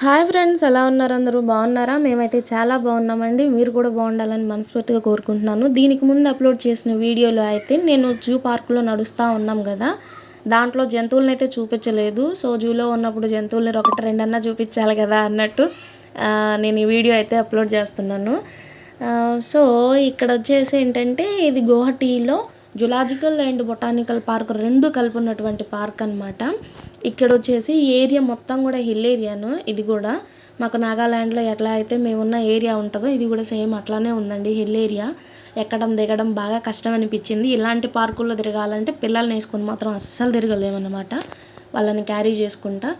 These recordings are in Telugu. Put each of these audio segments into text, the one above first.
హాయ్ ఫ్రెండ్స్, ఎలా ఉన్నారు? అందరూ బాగున్నారా? మేమైతే చాలా బాగున్నామండి. మీరు కూడా బాగుండాలని మనస్ఫూర్తిగా కోరుకుంటున్నాను. దీనికి ముందు అప్లోడ్ చేసిన వీడియోలో అయితే నేను జూ పార్కులో నడుస్తూ ఉన్నాం కదా, దాంట్లో జంతువులను అయితే చూపించలేదు. సో జూలో ఉన్నప్పుడు జంతువులని ఒకటి రెండన్నా చూపించాలి కదా అన్నట్టు నేను ఈ వీడియో అయితే అప్లోడ్ చేస్తున్నాను. సో ఇక్కడ వచ్చేసి ఏంటంటే ఇది గౌహటిలో జులాజికల్ అండ్ బొటానికల్ పార్క్ రెండు కలిపి ఉన్నటువంటి పార్క్ అనమాట. ఇక్కడ వచ్చేసి ఏరియా మొత్తం కూడా హిల్ ఏరియాను. ఇది కూడా మాకు నాగాల్యాండ్లో ఎట్లా అయితే మేమున్న ఏరియా ఉంటుందో ఇది కూడా సేమ్ అట్లానే ఉందండి, హిల్ ఏరియా. ఎక్కడం దిగడం బాగా కష్టం అనిపించింది. ఇలాంటి పార్కుల్లో తిరగాలంటే పిల్లల్ని వేసుకొని మాత్రం అస్సలు తిరగలేమన్నమాట, వాళ్ళని క్యారీ చేసుకుంటా.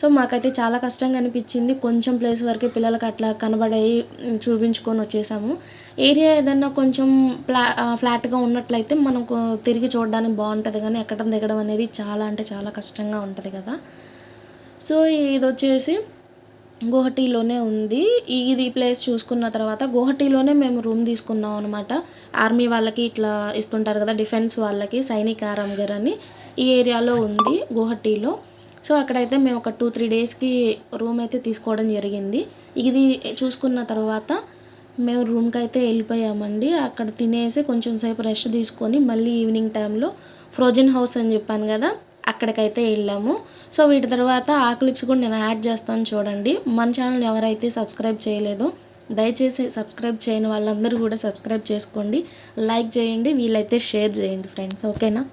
సో మాకైతే చాలా కష్టంగా అనిపించింది. కొంచెం ప్లేస్ వరకే పిల్లలకి అట్లా కనబడాయి, చూపించుకొని వచ్చేసాము. ఏరియా ఏదన్నా కొంచెం ఫ్లాట్గా ఉన్నట్లయితే మనకు తిరిగి చూడడానికి బాగుంటుంది, కానీ ఎక్కడం దిగడం అనేది చాలా అంటే చాలా కష్టంగా ఉంటుంది కదా. సో ఇది వచ్చేసి గౌహటిలోనే ఉంది. ఇది ప్లేస్ చూసుకున్న తర్వాత గౌహటిలోనే మేము రూమ్ తీసుకున్నాం అనమాట. ఆర్మీ వాళ్ళకి ఇట్లా ఇస్తుంటారు కదా, డిఫెన్స్ వాళ్ళకి సైనిక్ ఆరాంఘర్ అని ఈ ఏరియాలో ఉంది గౌహటిలో. సో అక్కడైతే మేము ఒక 2-3 డేస్కి రూమ్ అయితే తీసుకోవడం జరిగింది. ఇది చూసుకున్న తర్వాత మేము రూమ్కి అయితే వెళ్ళిపోయామండి. అక్కడ తినేసి కొంచెం సేపు రెస్ట్ తీసుకొని మళ్ళీ ఈవినింగ్ టైంలో ఫ్రోజన్ హౌస్ అని చెప్పాను కదా, అక్కడికైతే వెళ్ళాము. సో వీటి తర్వాత ఆ క్లిప్స్ కూడా నేను యాడ్ చేస్తాను చూడండి. మన ఛానల్ ఎవరైతే సబ్స్క్రైబ్ చేయలేదో దయచేసి సబ్స్క్రైబ్ చేయని వాళ్ళందరూ కూడా సబ్స్క్రైబ్ చేసుకోండి, లైక్ చేయండి, వీలైతే షేర్ చేయండి ఫ్రెండ్స్, ఓకేనా.